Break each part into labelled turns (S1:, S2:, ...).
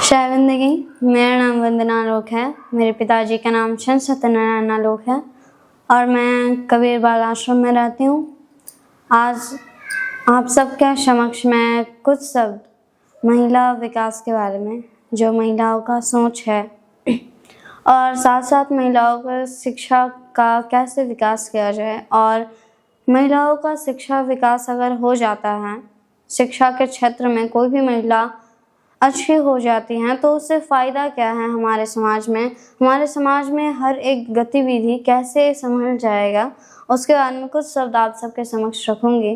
S1: शाह जिंदगी। मेरा नाम वंदना आलोक है। मेरे पिताजी का नाम चंद सत्यनारायण आलोक है और मैं कबीर बाल आश्रम में रहती हूँ। आज आप सबके समक्ष मैं कुछ शब्द महिला विकास के बारे में, जो महिलाओं का सोच है और साथ साथ महिलाओं का शिक्षा का कैसे विकास किया जाए, और महिलाओं का शिक्षा विकास अगर हो जाता है, शिक्षा के क्षेत्र में कोई भी महिला अच्छी हो जाती हैं तो उससे फ़ायदा क्या है हमारे समाज में हर एक गतिविधि कैसे संभल जाएगा, उसके बारे में कुछ शब्द आप सबके समक्ष रखूँगी।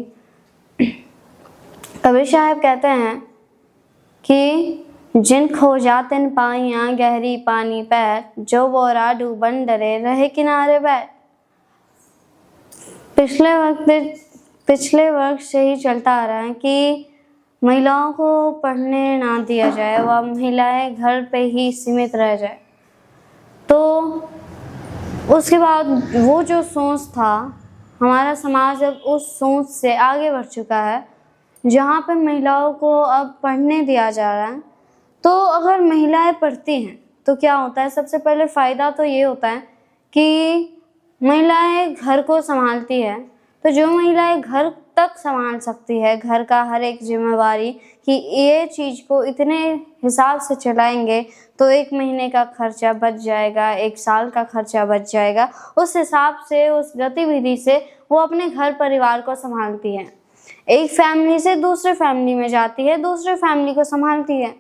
S1: कबीर साहब कहते हैं कि जिन खोजा तिन पाइयाँ गहरी पानी पैर, जो बोरा डूबन डरे रहे किनारे बैठ। पिछले वर्ष से ही चलता आ रहा है कि महिलाओं को पढ़ने ना दिया जाए, वह महिलाएं घर पे ही सीमित रह जाए। तो उसके बाद वो जो सोच था, हमारा समाज अब उस सोच से आगे बढ़ चुका है जहाँ पे महिलाओं को अब पढ़ने दिया जा रहा है। तो अगर महिलाएं पढ़ती हैं तो क्या होता है, सबसे पहले फ़ायदा तो ये होता है कि महिलाएं घर को संभालती है। तो जो महिलाएं घर तक संभाल सकती है, घर का हर एक जिम्मेवारी, कि ये चीज़ को इतने हिसाब से चलाएंगे तो 1 महीने का खर्चा बच जाएगा, 1 साल का खर्चा बच जाएगा, उस हिसाब से, उस गतिविधि से वो अपने घर परिवार को संभालती है। एक फैमिली से दूसरे फैमिली में जाती है, दूसरे फैमिली को संभालती है।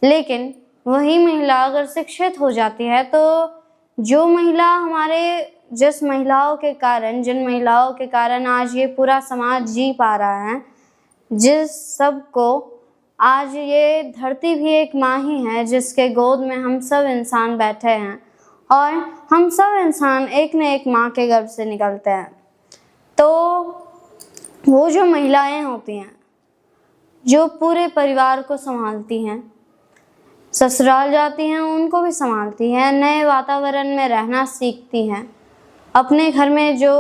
S1: लेकिन वही महिला अगर शिक्षित हो जाती है तो जो महिला जिन महिलाओं के कारण आज ये पूरा समाज जी पा रहा है, जिस सबको आज ये धरती भी एक माँ ही है जिसके गोद में हम सब इंसान बैठे हैं, और हम सब इंसान एक न एक माँ के गर्भ से निकलते हैं। तो वो जो महिलाएं होती हैं जो पूरे परिवार को संभालती हैं, ससुराल जाती हैं उनको भी संभालती हैं, नए वातावरण में रहना सीखती हैं, अपने घर में जो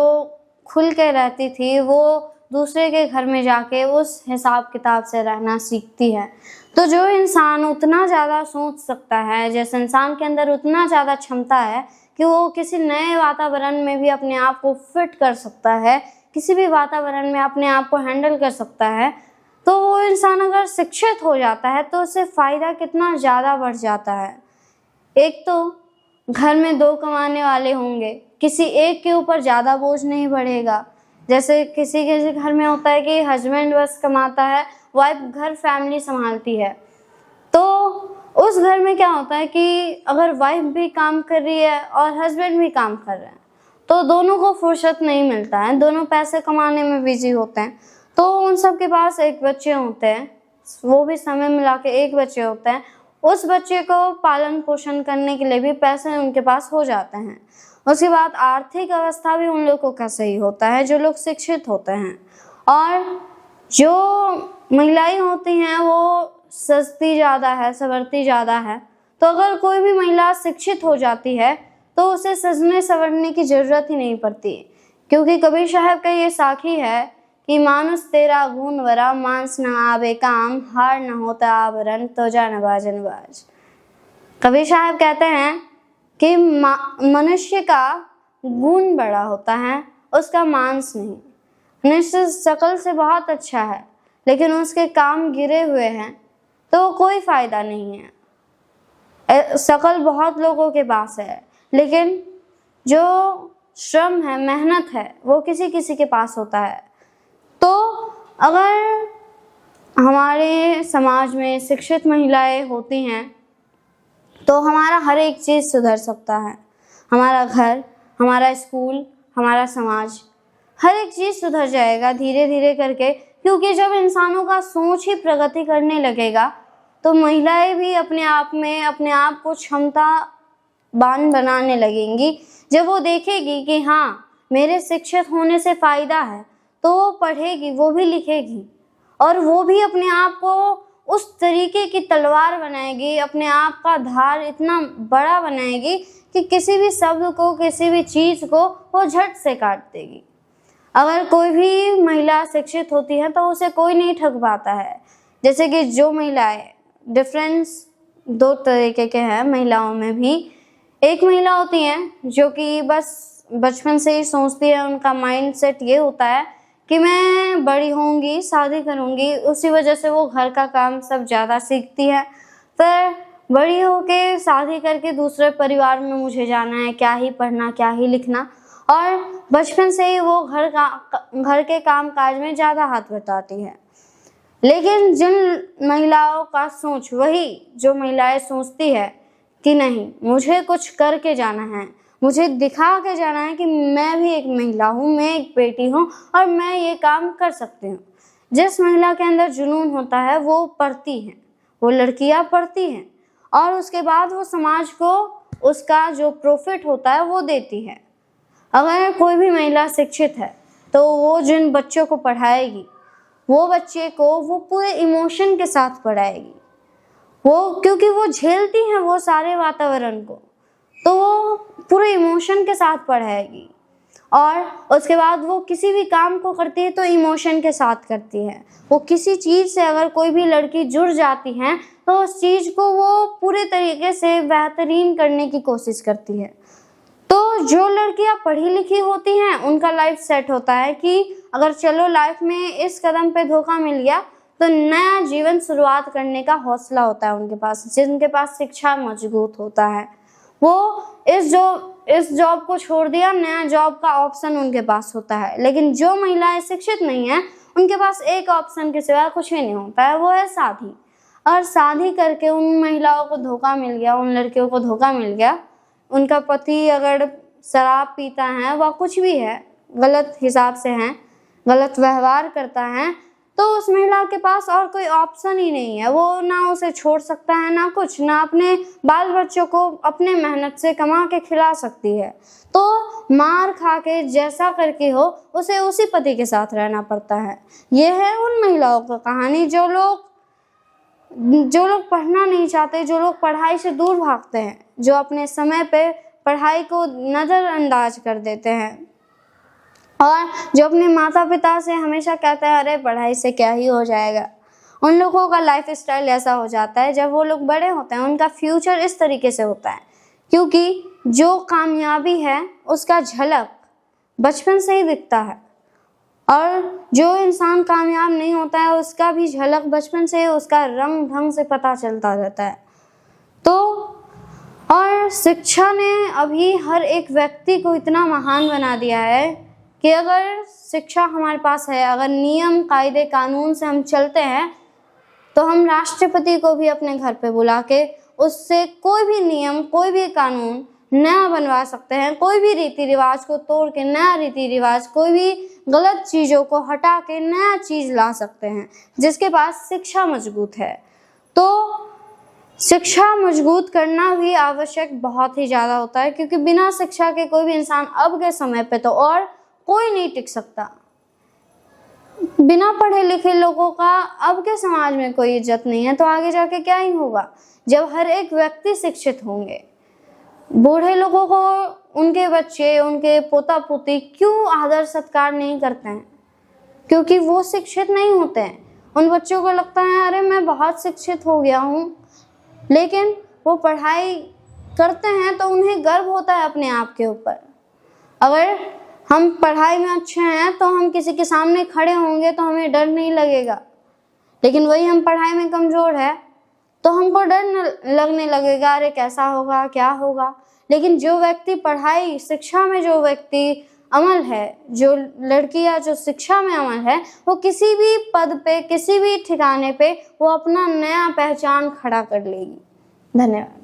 S1: खुल के रहती थी वो दूसरे के घर में जाके उस हिसाब किताब से रहना सीखती है। तो जो इंसान उतना ज़्यादा सोच सकता है, जिस इंसान के अंदर उतना ज़्यादा क्षमता है कि वो किसी नए वातावरण में भी अपने आप को फिट कर सकता है, किसी भी वातावरण में अपने आप को हैंडल कर सकता है, तो वो इंसान अगर शिक्षित हो जाता है तो उससे फ़ायदा कितना ज़्यादा बढ़ जाता है। एक तो घर में 2 कमाने वाले होंगे, किसी एक के ऊपर ज़्यादा बोझ नहीं बढ़ेगा। जैसे किसी घर में होता है कि हस्बैंड बस कमाता है, वाइफ घर फैमिली संभालती है। तो उस घर में क्या होता है कि अगर वाइफ भी काम कर रही है और हस्बैंड भी काम कर रहे हैं तो दोनों को फुर्सत नहीं मिलता है, दोनों पैसे कमाने में बिजी होते हैं। तो उन सब के पास 1 बच्चे होते हैं, वो भी समय मिला के 1 बच्चे होते हैं। उस बच्चे को पालन पोषण करने के लिए भी पैसे उनके पास हो जाते हैं। उसके बाद आर्थिक अवस्था भी उन लोगों का सही होता है जो लोग शिक्षित होते हैं। और जो महिलाएं होती हैं वो सजती ज़्यादा है, संवरती ज़्यादा है। तो अगर कोई भी महिला शिक्षित हो जाती है तो उसे सजने संवरने की ज़रूरत ही नहीं पड़ती, क्योंकि कबीर साहब का ये साखी है कि मानुष तेरा गुण वरा, मांस न आवे काम, हार न होता आवरण, तो जा न बाजन बाज। कबीर साहब कहते हैं कि मनुष्य का गुण बड़ा होता है, उसका मांस नहीं। मनुष्य शकल से बहुत अच्छा है लेकिन उसके काम गिरे हुए हैं तो कोई फ़ायदा नहीं है। शकल बहुत लोगों के पास है लेकिन जो श्रम है, मेहनत है, वो किसी किसी के पास होता है। तो अगर हमारे समाज में शिक्षित महिलाएं होती हैं तो हमारा हर एक चीज़ सुधर सकता है। हमारा घर, हमारा स्कूल, हमारा समाज, हर एक चीज़ सुधर जाएगा धीरे धीरे करके, क्योंकि जब इंसानों का सोच ही प्रगति करने लगेगा तो महिलाएं भी अपने आप को क्षमतावान बनाने लगेंगी। जब वो देखेगी कि हाँ, मेरे शिक्षित होने से फ़ायदा है, तो वो पढ़ेगी, वो भी लिखेगी और वो भी अपने आप को उस तरीके की तलवार बनाएगी, अपने आप का धार इतना बड़ा बनाएगी कि किसी भी शब्द को, किसी भी चीज़ को वो झट से काट देगी। अगर कोई भी महिला शिक्षित होती है तो उसे कोई नहीं ठग पाता है। जैसे कि जो महिलाएं डिफरेंस दो तरीके के हैं महिलाओं में भी। एक महिला होती हैं जो कि बस बचपन से ही सोचती है, उनका माइंड सेट ये होता है कि मैं बड़ी होंगी, शादी करूँगी, उसी वजह से वो घर का काम सब ज़्यादा सीखती है। फिर बड़ी होके शादी करके दूसरे परिवार में मुझे जाना है, क्या ही पढ़ना, क्या ही लिखना, और बचपन से ही वो घर के काम काज में ज़्यादा हाथ बटाती है। लेकिन जिन महिलाओं का सोच, वही जो महिलाएं सोचती है कि नहीं, मुझे कुछ करके जाना है, मुझे दिखा के जाना है कि मैं भी एक महिला हूँ, मैं एक बेटी हूँ और मैं ये काम कर सकती हूँ। जिस महिला के अंदर जुनून होता है वो पढ़ती है, वो लड़कियाँ पढ़ती हैं और उसके बाद वो समाज को उसका जो प्रॉफिट होता है वो देती है। अगर कोई भी महिला शिक्षित है तो वो जिन बच्चों को पढ़ाएगी, वो बच्चे को वो पूरे इमोशन के साथ पढ़ाएगी, वो क्योंकि वो झेलती हैं वो सारे वातावरण को, तो वो पूरे इमोशन के साथ पढ़ाएगी। और उसके बाद वो किसी भी काम को करती है तो इमोशन के साथ करती है। वो किसी चीज़ से अगर कोई भी लड़की जुड़ जाती है तो उस चीज़ को वो पूरे तरीके से बेहतरीन करने की कोशिश करती है। तो जो लड़कियां पढ़ी लिखी होती हैं उनका लाइफ सेट होता है कि अगर चलो लाइफ में इस कदम पे धोखा मिल गया तो नया जीवन शुरुआत करने का हौसला होता है उनके पास। जिनके पास शिक्षा मजबूत होता है वो इस जॉब को छोड़ दिया, नया जॉब का ऑप्शन उनके पास होता है। लेकिन जो महिलाएं शिक्षित नहीं है उनके पास एक ऑप्शन के सिवा कुछ भी नहीं होता है, वो है शादी। और शादी करके उन महिलाओं को धोखा मिल गया, उन लड़कियों को धोखा मिल गया, उनका पति अगर शराब पीता है व कुछ भी है, गलत हिसाब से है, गलत व्यवहार करता है, तो उस महिला के पास और कोई ऑप्शन ही नहीं है। वो ना उसे छोड़ सकता है, ना कुछ, ना अपने बाल बच्चों को अपने मेहनत से कमा के खिला सकती है। तो मार खा के जैसा करके हो उसे उसी पति के साथ रहना पड़ता है। ये है उन महिलाओं की कहानी जो लोग पढ़ना नहीं चाहते, जो लोग पढ़ाई से दूर भागते हैं, जो अपने समय पे पढ़ाई को नज़रअंदाज कर देते हैं और जो अपने माता पिता से हमेशा कहते हैं अरे पढ़ाई से क्या ही हो जाएगा। उन लोगों का लाइफ स्टाइल ऐसा हो जाता है, जब वो लोग बड़े होते हैं उनका फ्यूचर इस तरीके से होता है, क्योंकि जो कामयाबी है उसका झलक बचपन से ही दिखता है और जो इंसान कामयाब नहीं होता है उसका भी झलक बचपन से उसका रंग ढंग से पता चलता रहता है। तो और शिक्षा ने अभी हर एक व्यक्ति को इतना महान बना दिया है कि अगर शिक्षा हमारे पास है, अगर नियम कायदे कानून से हम चलते हैं तो हम राष्ट्रपति को भी अपने घर पे बुला के उससे कोई भी नियम, कोई भी कानून नया बनवा सकते हैं। कोई भी रीति रिवाज को तोड़ के नया रीति रिवाज, कोई भी गलत चीज़ों को हटा के नया चीज़ ला सकते हैं जिसके पास शिक्षा मजबूत है। तो शिक्षा मजबूत करना भी आवश्यक बहुत ही ज़्यादा होता है, क्योंकि बिना शिक्षा के कोई भी इंसान अब के समय पे तो और कोई नहीं टिक सकता। बिना पढ़े लिखे लोगों का अब के समाज में कोई इज्जत नहीं है, तो आगे जाके क्या ही होगा जब हर एक व्यक्ति शिक्षित होंगे। बूढ़े लोगों को उनके बच्चे, उनके पोता पोती क्यों आदर सत्कार नहीं करते हैं? क्योंकि वो शिक्षित नहीं होते हैं। उन बच्चों को लगता है अरे मैं बहुत शिक्षित हो गया हूँ, लेकिन वो पढ़ाई करते हैं तो उन्हें गर्व होता है अपने आप के ऊपर। अगर हम पढ़ाई में अच्छे हैं तो हम किसी के सामने खड़े होंगे तो हमें डर नहीं लगेगा, लेकिन वही हम पढ़ाई में कमज़ोर है तो हमको डर लगने लगेगा, अरे कैसा होगा, क्या होगा। लेकिन जो व्यक्ति पढ़ाई शिक्षा में, जो व्यक्ति अमल है, जो लड़की या जो शिक्षा में अमल है, वो किसी भी पद पे, किसी भी ठिकाने पे वो अपना नया पहचान खड़ा कर लेगी। धन्यवाद।